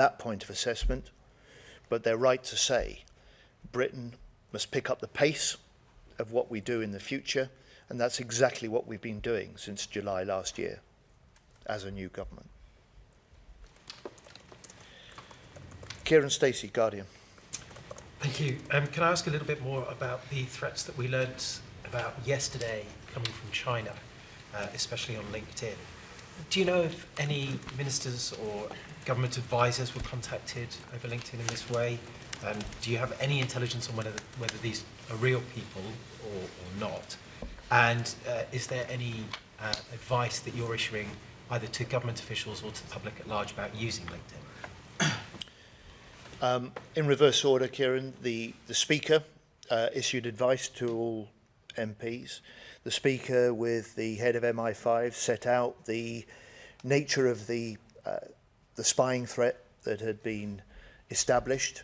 that point of assessment, but they're right to say Britain must pick up the pace of what we do in the future, and that's exactly what we've been doing since July last year as a new government. Kieran Stacey, Guardian. Thank you. Can I ask a little bit more about the threats that we learnt about yesterday coming from China, especially on LinkedIn? Do you know if any ministers or government advisors were contacted over LinkedIn in this way? Do you have any intelligence on whether these are real people or not? And is there any advice that you're issuing either to government officials or to the public at large about using LinkedIn? In reverse order, Kieran, the Speaker issued advice to all MPs. The Speaker, with the head of MI5, set out the nature of the spying threat that had been established.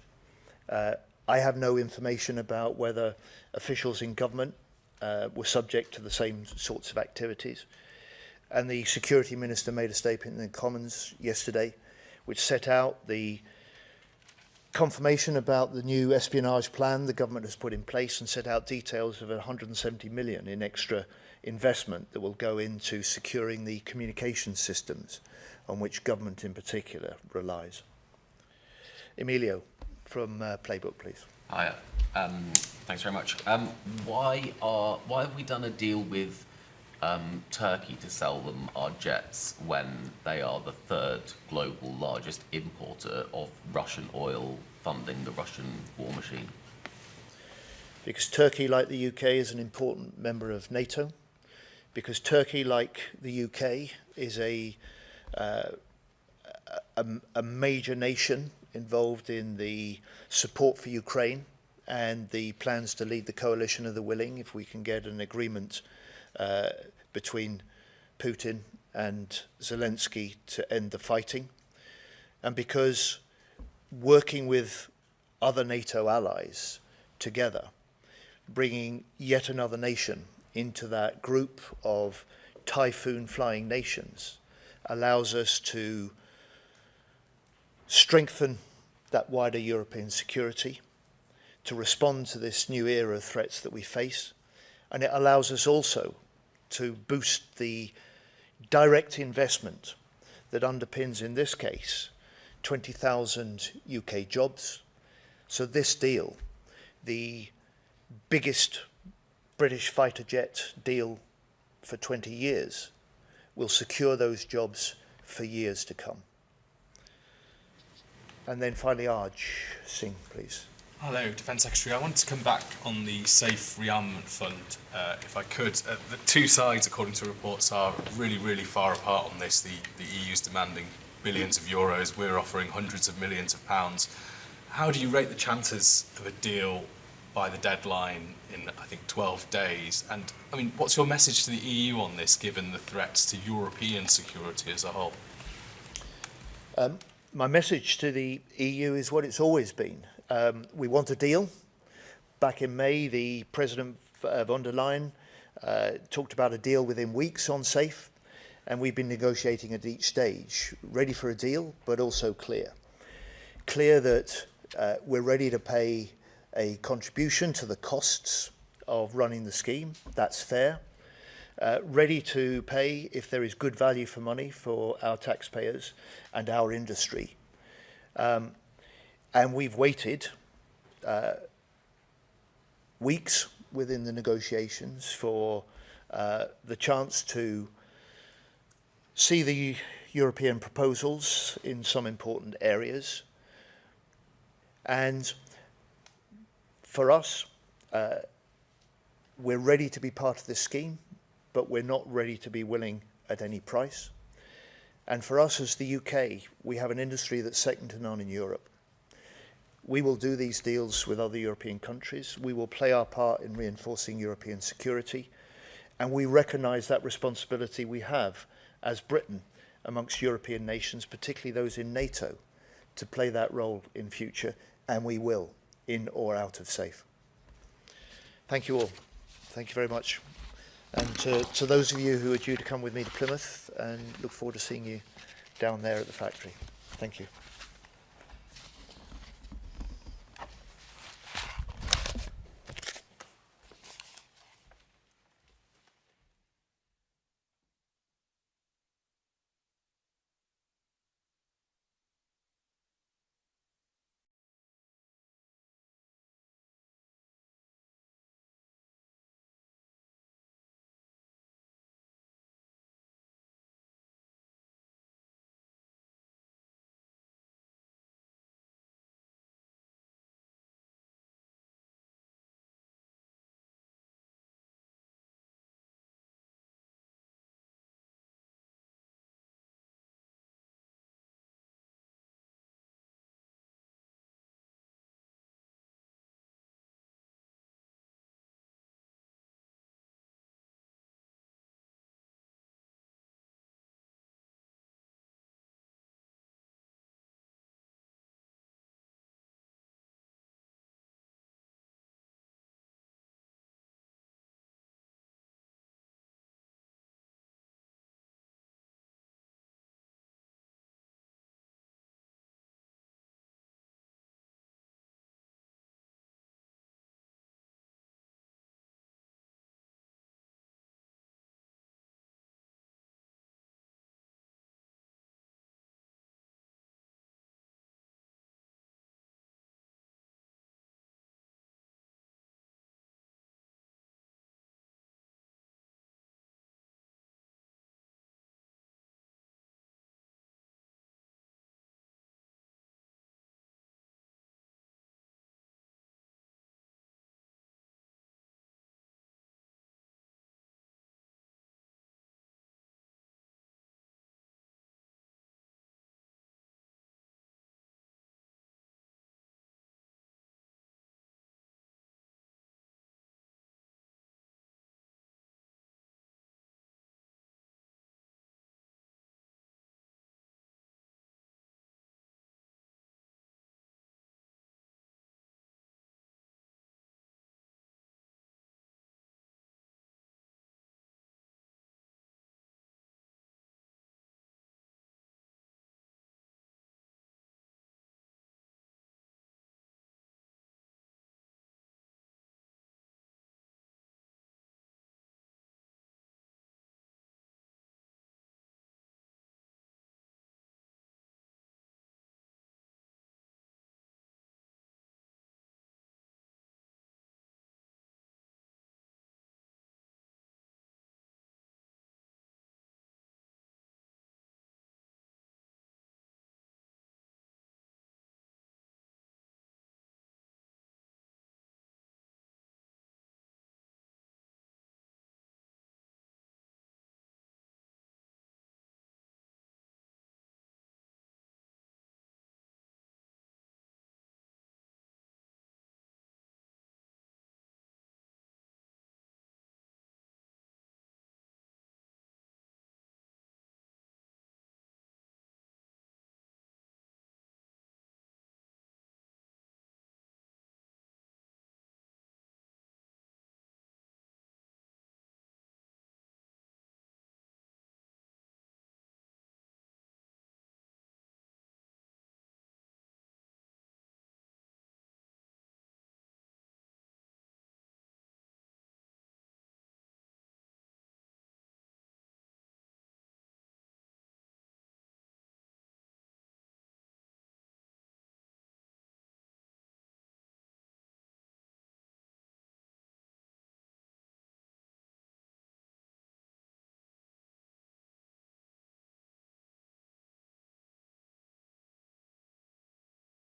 I have no information about whether officials in government were subject to the same sorts of activities. And the Security Minister made a statement in the Commons yesterday which set out the confirmation about the new espionage plan the government has put in place and set out details of 170 million in extra investment that will go into securing the communication systems on which government in particular relies. Emilio from Playbook, please. Hi, thanks very much. Why have we done a deal with Turkey to sell them our jets when they are the third global largest importer of Russian oil, funding the Russian war machine? Because Turkey, like the UK, is an important member of NATO. Because Turkey, like the UK, is a major nation involved in the support for Ukraine and the plans to lead the coalition of the willing if we can get an agreement between Putin and Zelensky to end the fighting. And because working with other NATO allies together, bringing yet another nation into that group of typhoon flying nations allows us to strengthen that wider European security, to respond to this new era of threats that we face, and it allows us also to boost the direct investment that underpins, in this case, 20,000 UK jobs. So this deal, the biggest British fighter jet deal for 20 years, will secure those jobs for years to come. And then finally, Arj Singh, please. Hello, Defence Secretary. I wanted to come back on the Safe Rearmament Fund, if I could. The two sides, according to reports, are really, really far apart on this. The EU's demanding billions of euros. We're offering hundreds of millions of pounds. How do you rate the chances of a deal by the deadline in, I think, 12 days? And, I mean, what's your message to the EU on this, given the threats to European security as a whole? My message to the EU is what it's always been. We want a deal. Back in May, the President von der Leyen talked about a deal within weeks on SAFE, and we've been negotiating at each stage, ready for a deal, but also clear. Clear that we're ready to pay a contribution to the costs of running the scheme. That's fair. Ready to pay if there is good value for money for our taxpayers and our industry. And we've waited weeks within the negotiations for the chance to see the European proposals in some important areas. And for us, we're ready to be part of this scheme, but we're not ready to be willing at any price. And for us as the UK, we have an industry that's second to none in Europe. We will do these deals with other European countries. We will play our part in reinforcing European security. And we recognise that responsibility we have as Britain amongst European nations, particularly those in NATO, to play that role in future. And we will, in or out of SAFE. Thank you all. Thank you very much. And to those of you who are due to come with me to Plymouth, and look forward to seeing you down there at the factory. Thank you.